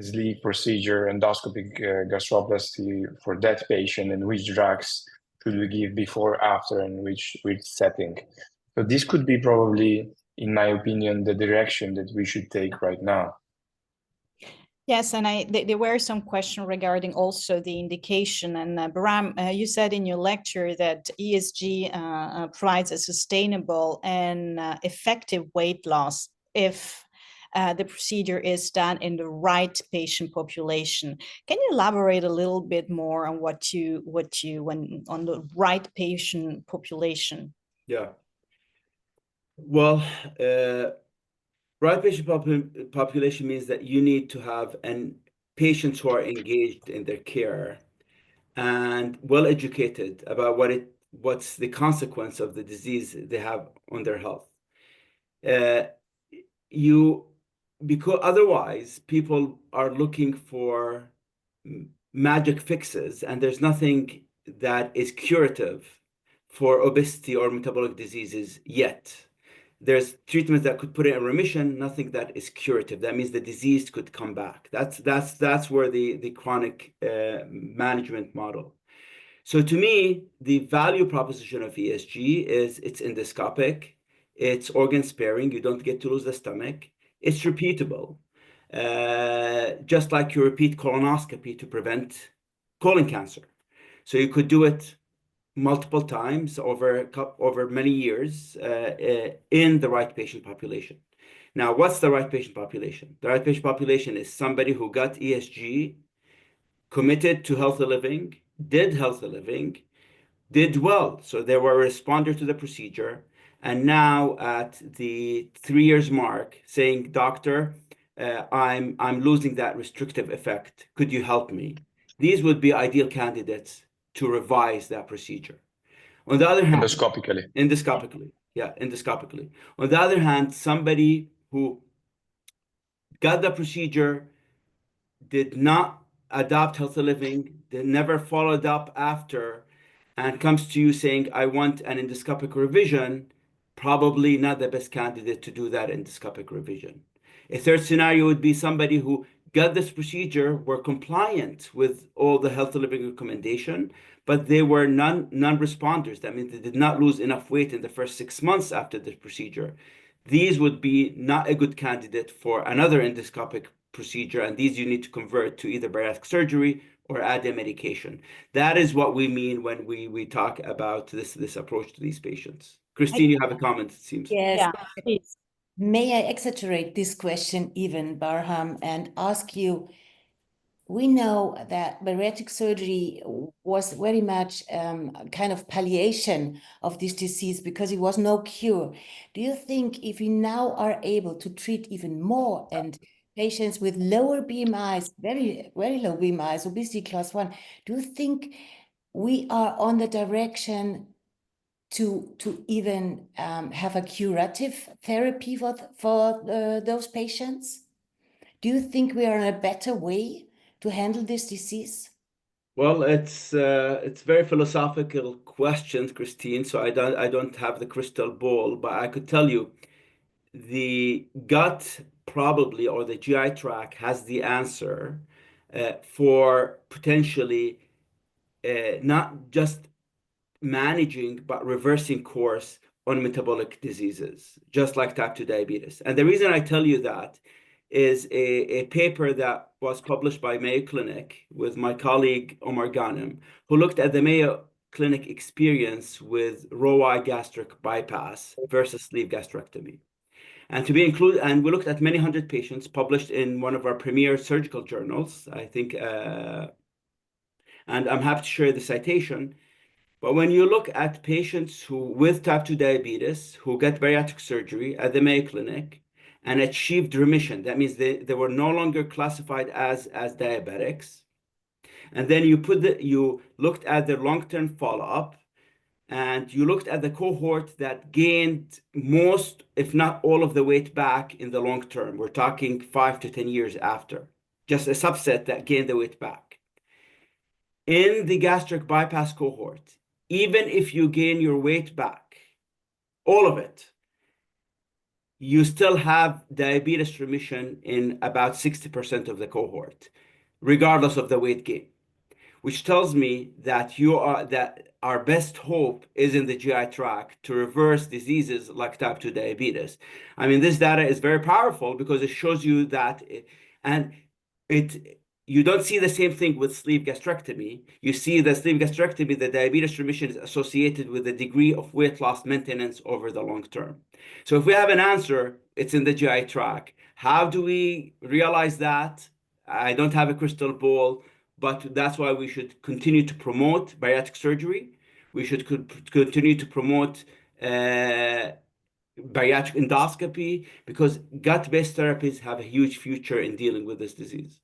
Speaker 2: sleeve procedure, endoscopic gastroplasty for that patient, and which drugs should we give before, after, and which setting. So this could be probably, in my opinion, the direction that we should take right now.
Speaker 1: Yes, and there were some questions regarding also the indication. And Bahram, you said in your lecture that ESG provides a sustainable and effective weight loss if the procedure is done in the right patient population. Can you elaborate a little bit more on what you on the right patient population?
Speaker 3: Yeah. Well, right patient population means that you need to have patients who are engaged in their care and well educated about what it what's the consequence of the disease they have on their health. Because otherwise people are looking for magic fixes, and there's nothing that is curative for obesity or metabolic diseases yet. There's treatments that could put it in remission, nothing that is curative. That means the disease could come back. That's where the chronic management model. So to me, the value proposition of ESG is it's endoscopic, it's organ sparing, you don't get to lose the stomach, it's repeatable. Just like you repeat colonoscopy to prevent colon cancer. So you could do it multiple times over many years in the right patient population. Now, what's the right patient population? The right patient population is somebody who got ESG, committed to healthy living, did healthy living, did well. So they were a responder to the procedure. And now at the 3 years mark saying, doctor, I'm losing that restrictive effect. Could you help me? These would be ideal candidates to revise that procedure. On the other hand, endoscopically. On the other hand, somebody who got the procedure, did not adopt healthy living, they never followed up after, and comes to you saying, I want an endoscopic revision, probably not the best candidate to do that endoscopic revision. A third scenario would be somebody who got this procedure, were compliant with all the healthy living recommendation, but they were non-responders. That means they did not lose enough weight in the first 6 months after the procedure. These would be not a good candidate for another endoscopic procedure, and these you need to convert to either bariatric surgery or add a medication. That is what we mean when we talk about this approach to these patients. Christine, you have a comment, it seems.
Speaker 4: Yes,
Speaker 1: Yeah, please.
Speaker 4: May I exaggerate this question even, Barham, and ask you, we know that bariatric surgery was very much kind of palliation of this disease because it was no cure. Do you think if we now are able to treat even more and patients with lower BMIs, very, very low BMIs, obesity class 1, do you think we are on the direction to even have a curative therapy for those patients? Do you think we are in a better way to handle this disease?
Speaker 3: Well, it's very philosophical questions, Christine. So I don't have the crystal ball, but I could tell you, the gut probably, or the GI tract, has the answer for potentially not just managing but reversing course on metabolic diseases, just like type 2 diabetes. And the reason I tell you that is a paper that was published by Mayo Clinic with my colleague Omar Ghanem, who looked at the Mayo Clinic experience with row-eye gastric bypass versus sleeve gastrectomy. And to be included, and we looked at many hundred patients, published in one of our premier surgical journals, I think, and I'm happy to share the citation. But when you look at patients who with type 2 diabetes who get bariatric surgery at the Mayo Clinic and achieved remission, that means they were no longer classified as diabetics. And then you looked at their long-term follow-up, and you looked at the cohort that gained most, if not all, of the weight back in the long term. We're talking 5 to 10 years after, just a subset that gained the weight back. In the gastric bypass cohort, even if you gain your weight back, all of it, you still have diabetes remission in about 60% of the cohort, regardless of the weight gain, which tells me that our best hope is in the GI tract to reverse diseases like type 2 diabetes. I mean, this data is very powerful because it shows you that, you don't see the same thing with sleeve gastrectomy. You see the sleeve gastrectomy, the diabetes remission is associated with the degree of weight loss maintenance over the long term. So if we have an answer, it's in the GI tract. How do we realize that? I don't have a crystal ball, but that's why we should continue to promote bariatric surgery. We should continue to promote bariatric endoscopy, because gut-based therapies have a huge future in dealing with this disease.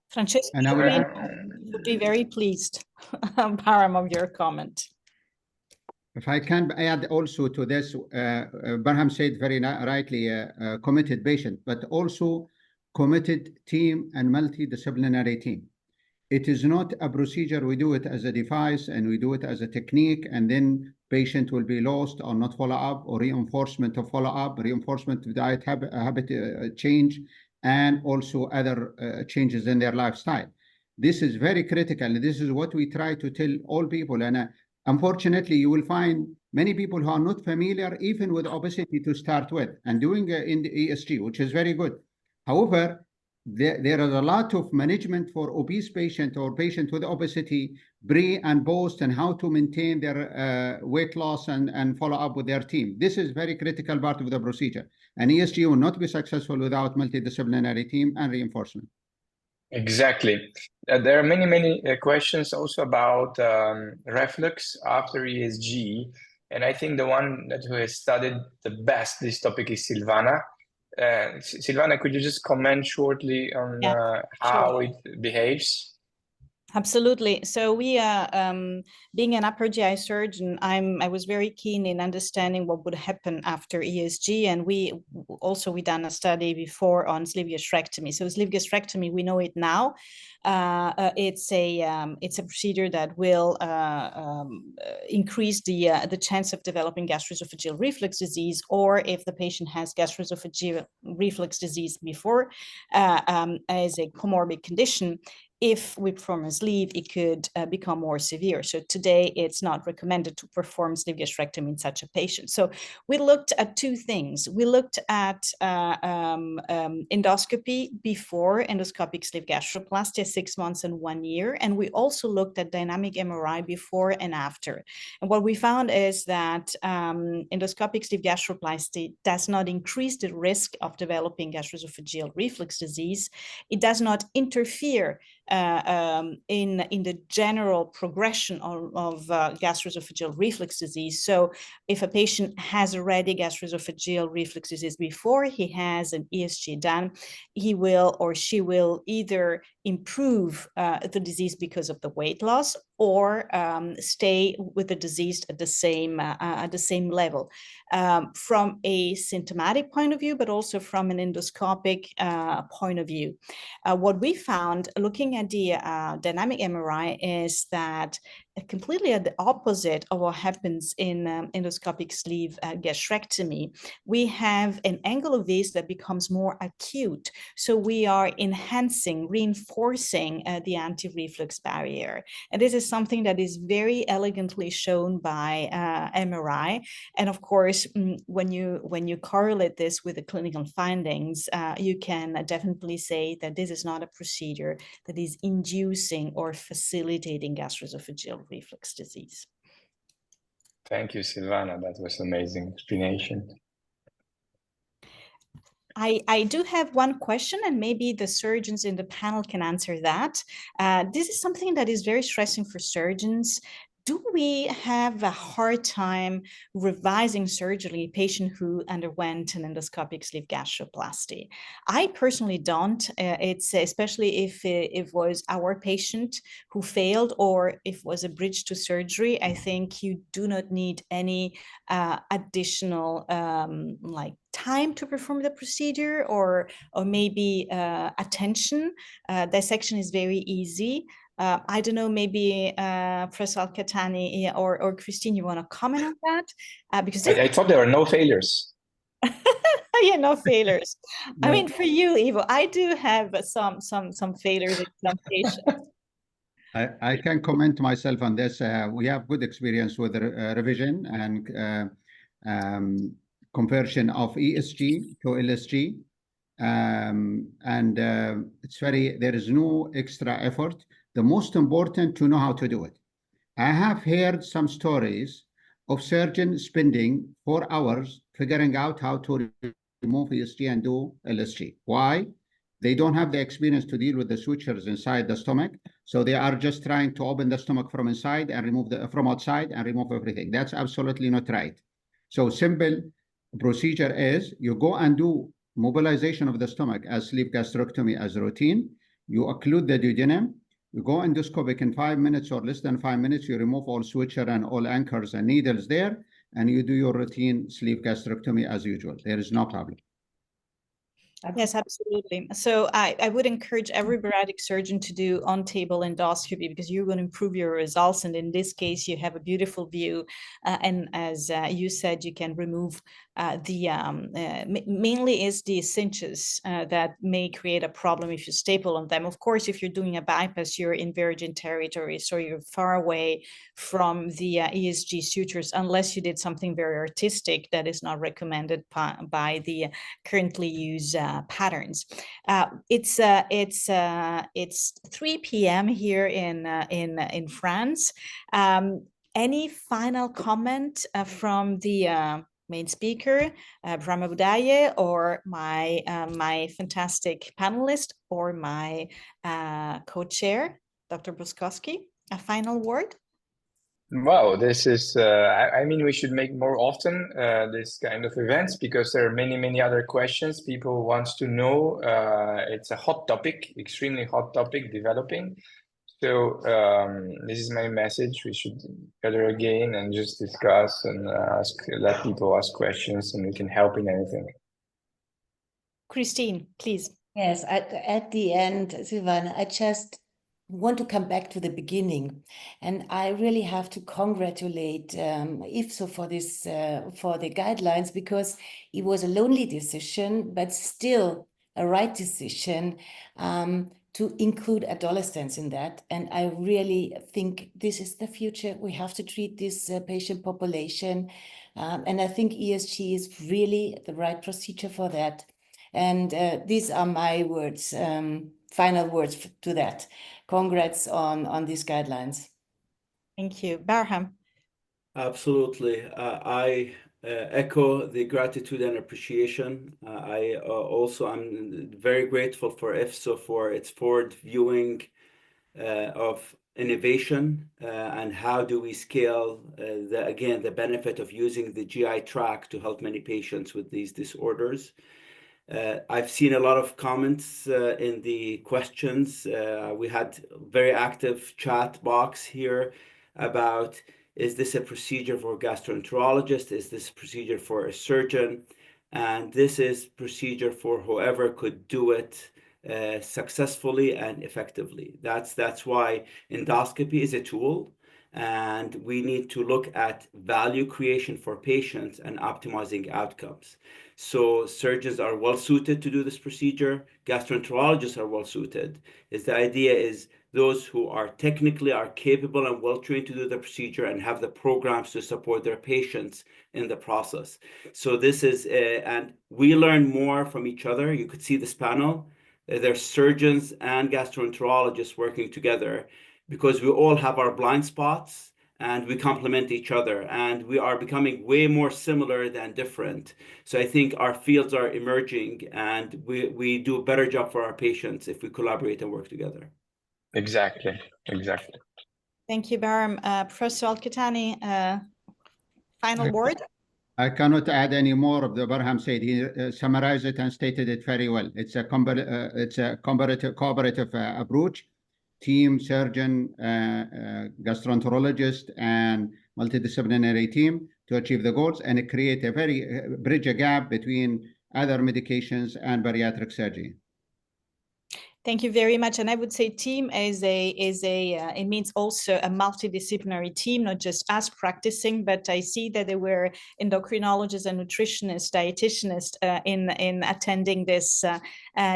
Speaker 1: Francesco
Speaker 5: And I
Speaker 1: would be very pleased, Param, of your comment.
Speaker 5: If I can add also to this, Barham said very rightly, committed patient, but also committed team and multidisciplinary team. It is not a procedure. We do it as a device and we do it as a technique, and then patient will be lost or not follow up, or reinforcement of follow up, reinforcement of diet habit change, and also other changes in their lifestyle. This is very critical. This is what we try to tell all people. And unfortunately, you will find many people who are not familiar even with obesity to start with and doing in the ESG, which is very good. However, there is a lot of management for obese patient or patient with obesity, pre and post, and how to maintain their weight loss and follow up with their team. This is very critical part of the procedure. And ESG will not be successful without multidisciplinary team and reinforcement.
Speaker 2: Exactly. There are many questions also about reflux after ESG. And I think the one that who has studied the best this topic is Silvana. Silvana, could you just comment shortly on how it behaves?
Speaker 1: Absolutely. So we, being an upper GI surgeon, I was very keen in understanding what would happen after ESG, and we done a study before on sleeve gastrectomy. So sleeve gastrectomy, we know it now. It's a procedure that will increase the chance of developing gastroesophageal reflux disease, or if the patient has gastroesophageal reflux disease before as a comorbid condition. If we perform a sleeve, it could become more severe. So today, it's not recommended to perform sleeve gastrectomy in such a patient. So we looked at two things. We looked at endoscopy before endoscopic sleeve gastroplasty, 6 months and 1 year. And we also looked at dynamic MRI before and after. And what we found is that endoscopic sleeve gastroplasty does not increase the risk of developing gastroesophageal reflux disease. It does not interfere in the general progression of gastroesophageal reflux disease. So if a patient has already gastroesophageal reflux disease before he has an ESG done, he will or she will either improve the disease because of the weight loss, or stay with the disease at the same level, from a symptomatic point of view, but also from an endoscopic point of view. What we found looking at the dynamic MRI is that completely at the opposite of what happens in endoscopic sleeve gastrectomy, we have an angle of vis that becomes more acute. So we are enhancing, reinforcing the anti-reflux barrier. And this is something that is very elegantly shown by MRI. And of course, when you correlate this with the clinical findings, you can definitely say that this is not a procedure that is inducing or facilitating gastroesophageal reflux disease.
Speaker 2: Thank you, Silvana. That was an amazing explanation.
Speaker 1: I do have one question, and maybe the surgeons in the panel can answer that. This is something that is very stressing for surgeons. Do we have a hard time revising surgically a patient who underwent an endoscopic sleeve gastroplasty? I personally don't. It's especially if it was our patient who failed, or if it was a bridge to surgery. I think you do not need any additional like time to perform the procedure, or maybe attention. Dissection is very easy. I don't know, maybe Professor Al-Kattani or Christine, you want to comment on that? Because
Speaker 2: I thought there were no failures.
Speaker 1: Yeah, no failures. No. I mean, for you, Ivo, I do have some failures in some patients.
Speaker 5: I can comment myself on this. We have good experience with revision and conversion of ESG to LSG. It's there is no extra effort. The most important to know how to do it. I have heard some stories of surgeons spending 4 hours figuring out how to remove ESG and do LSG. Why? They don't have the experience to deal with the sutures inside the stomach. So they are just trying to open the stomach from inside and remove from outside and remove everything. That's absolutely not right. So simple procedure is you go and do mobilization of the stomach as sleeve gastrectomy as routine. You occlude the duodenum. You go endoscopic in 5 minutes or less than 5 minutes, you remove all switcher and all anchors and needles there, and you do your routine sleeve gastrectomy as usual. There is no problem.
Speaker 1: Yes, absolutely. So I would encourage every bariatric surgeon to do on-table endoscopy because you're going to improve your results. And in this case, you have a beautiful view. And as you said, you can remove mainly is the cinches that may create a problem if you staple on them. Of course, if you're doing a bypass, you're in virgin territory, so you're far away from the ESG sutures, unless you did something very artistic that is not recommended by the currently used patterns. It's 3 p.m. here in France. Any final comment from the main speaker, Bahram Abudaye, or my fantastic panelist, or my co-chair, Dr. Bruskowski? A final word?
Speaker 2: Wow, this is, I mean, we should make more often this kind of events because there are many other questions people want to know. It's a hot topic, extremely hot topic developing. So this is my message. We should gather again and just discuss and let people ask questions, and we can help in anything.
Speaker 1: Christine, please.
Speaker 4: Yes, at the end, Silvana, I just want to come back to the beginning, and I really have to congratulate IFSO for this for the guidelines, because it was a lonely decision, but still a right decision to include adolescents in that. And I really think this is the future. We have to treat this patient population, and I think ESG is really the right procedure for that. And these are my words, final words to that. Congrats on these guidelines.
Speaker 1: Thank you. Bahram.
Speaker 3: Absolutely. I echo the gratitude and appreciation. I also am very grateful for IFSO for its forward viewing of innovation and how do we scale the benefit of using the GI tract to help many patients with these disorders. I've seen a lot of comments in the questions. We had a very active chat box here about, is this a procedure for a gastroenterologist? Is this a procedure for a surgeon? And this is procedure for whoever could do it successfully and effectively. That's why endoscopy is a tool, and we need to look at value creation for patients and optimizing outcomes. So surgeons are well suited to do this procedure. Gastroenterologists are well suited. The idea is those who are technically capable and well trained to do the procedure and have the programs to support their patients in the process. So this is, and we learn more from each other. You could see this panel. There's surgeons and gastroenterologists working together because we all have our blind spots and we complement each other, and we are becoming way more similar than different. So I think our fields are emerging, and we do a better job for our patients if we collaborate and work together.
Speaker 2: Exactly.
Speaker 1: Thank you, Bahram. Professor Al-Kattani, final word?
Speaker 5: I cannot add any more of the Bahram said. He summarized it and stated it very well. It's a cooperative approach. Team, surgeon, gastroenterologist, and multidisciplinary team to achieve the goals and create bridge a gap between other medications and bariatric surgery.
Speaker 1: Thank you very much. And I would say team it means also a multidisciplinary team, not just us practicing, but I see that there were endocrinologists and nutritionists, dietitianists in attending this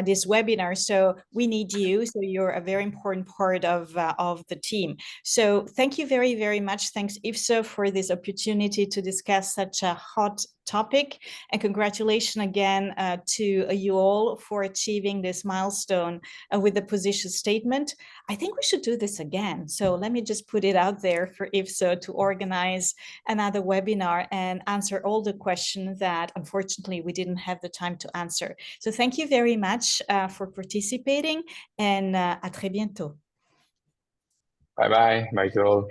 Speaker 1: this webinar. So we need you. So you're a very important part of the team. So thank you very, very much. Thanks, IFSO, for this opportunity to discuss such a hot topic, and congratulations again to you all for achieving this milestone with the position statement. I think we should do this again. So let me just put it out there for IFSO to organize another webinar and answer all the questions that unfortunately we didn't have the time to answer. So thank you very much for participating, and à très bientôt.
Speaker 2: Bye to all.